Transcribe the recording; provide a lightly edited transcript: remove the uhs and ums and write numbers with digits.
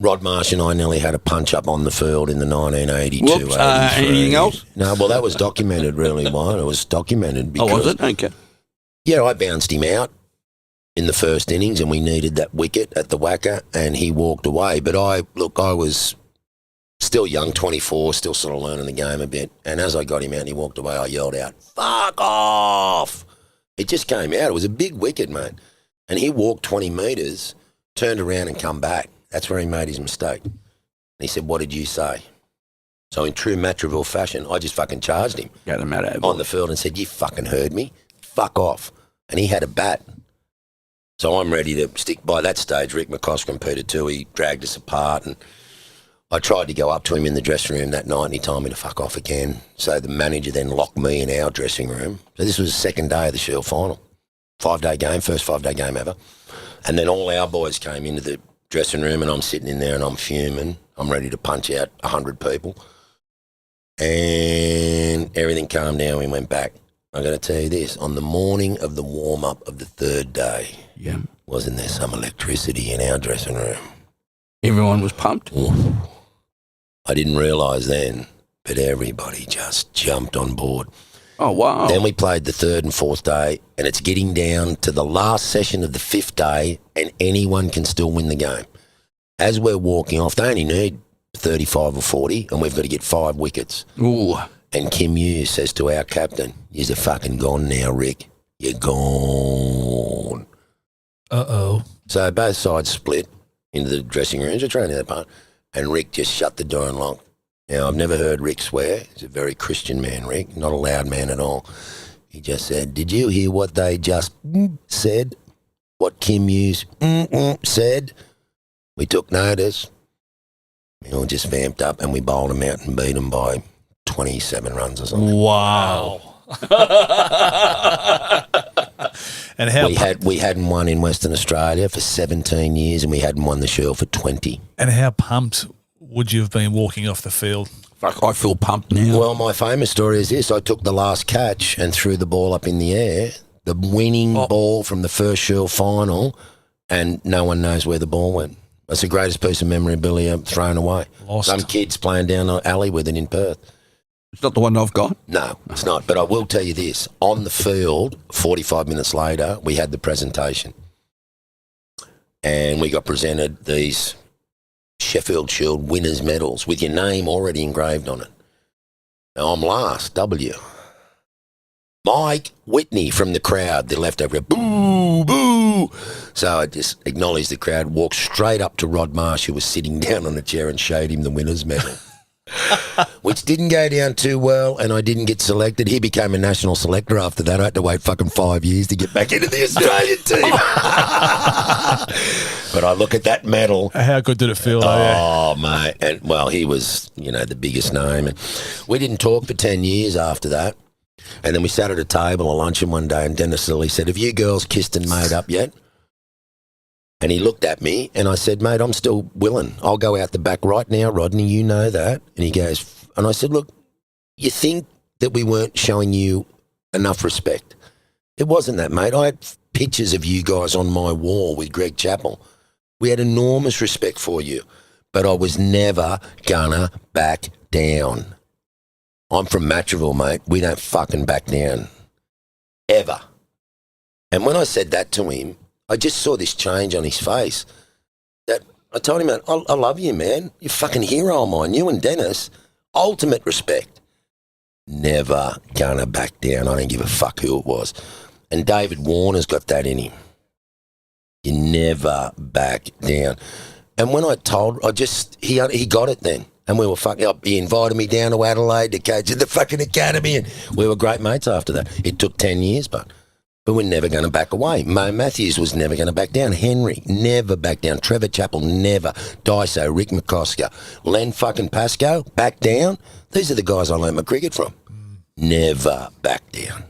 Rod Marsh and I nearly had a punch-up on the field in the 1982. Whoops, anything else? No, well, that was documented, really, mate. It was documented because... Oh, was it? Okay. Yeah, I bounced him out in the first innings and we needed that wicket at the WACA and he walked away. But I was still young, 24, still sort of learning the game a bit. And as I got him out and he walked away, I yelled out, "Fuck off!" It just came out. It was a big wicket, mate. And he walked 20 metres, turned around and come back. That's where he made his mistake. And he said, "What did you say?" So in true Matraville fashion, I just fucking charged him on the field and said, "You fucking heard me. Fuck off." And he had a bat. So I'm ready to stick by that stage. Rick McCosker competed too. He dragged us apart and I tried to go up to him in the dressing room that night and he told me to fuck off again. So the manager then locked me in our dressing room. So this was the second day of the Shield Final. 5-day game, first 5-day game ever. And then all our boys came into the dressing room and I'm sitting in there and I'm fuming. I'm ready to punch out 100 people. And everything calmed down. We went back. I'm going to tell you this. On the morning of the warm-up of the third day, wasn't there some electricity in our dressing room? Everyone was pumped? Ooh. I didn't realise then, but everybody just jumped on board. Oh, wow. Then we played the third and fourth day, and it's getting down to the last session of the fifth day, and anyone can still win the game. As we're walking off, they only need 35 or 40, and we've got to get 5 wickets. Ooh. And Kim Hughes says to our captain, "You're fucking gone now, Rick. You're gone." Uh-oh. So both sides split into the dressing rooms. We're training that part, and Rick just shut the door and locked. Now, I've never heard Rick swear. He's a very Christian man, Rick, not a loud man at all. He just said, "Did you hear what they just said? What Kim Hughes said?" We took notice. We all just vamped up and we bowled them out and beat them by 27 runs or something. Wow. And how we hadn't won in Western Australia for 17 years and we hadn't won the Shield for 20. And how pumped would you have been walking off the field? Fuck, I feel pumped now. Well, my famous story is this. I took the last catch and threw the ball up in the air, the winning ball from the first Shield Final, and no one knows where the ball went. That's the greatest piece of memorabilia thrown away. Lost. Some kid's playing down the alley with it in Perth. It's not the one I've got? No, it's not. But I will tell you this. On the field, 45 minutes later, we had the presentation. And we got presented these Sheffield Shield winners' medals with your name already engraved on it. Now, I'm last, W. Mike Whitney from the crowd, the leftover, boo, boo. So I just acknowledged the crowd, walked straight up to Rod Marsh, who was sitting down on a chair, and showed him the winners' medal. Which didn't go down too well, and I didn't get selected. He became a national selector after that. I had to wait fucking 5 years to get back into the Australian team. But I look at that medal. How good did it feel? Oh, mate. And, well, he was, the biggest name. And we didn't talk for 10 years after that. And then we sat at a table at luncheon one day, and Dennis Lilly said, "Have you girls kissed and made up yet?" And he looked at me and I said, "Mate, I'm still willing. I'll go out the back right now, Rodney, you know that." And he goes, and I said, "Look, you think that we weren't showing you enough respect?" It wasn't that, mate. I had pictures of you guys on my wall with Greg Chappell. We had enormous respect for you, but I was never gonna back down. I'm from Matraville, mate. We don't fucking back down. Ever. And when I said that to him, I just saw this change on his face. That I told him, "Man, I love you, man. You're a fucking hero of mine. You and Dennis, ultimate respect. Never gonna back down. I don't give a fuck who it was." And David Warner's got that in him. You never back down. And when I told, he got it then. And we were fucking up. He invited me down to Adelaide to coach at the fucking academy, and we were great mates after that. It took 10 years, but we're never going to back away. Mo Matthews was never going to back down. Henry, never back down. Trevor Chappell, never. Daiso, Rick McCosker, Len fucking Pascoe, back down. These are the guys I learned my cricket from. Never back down.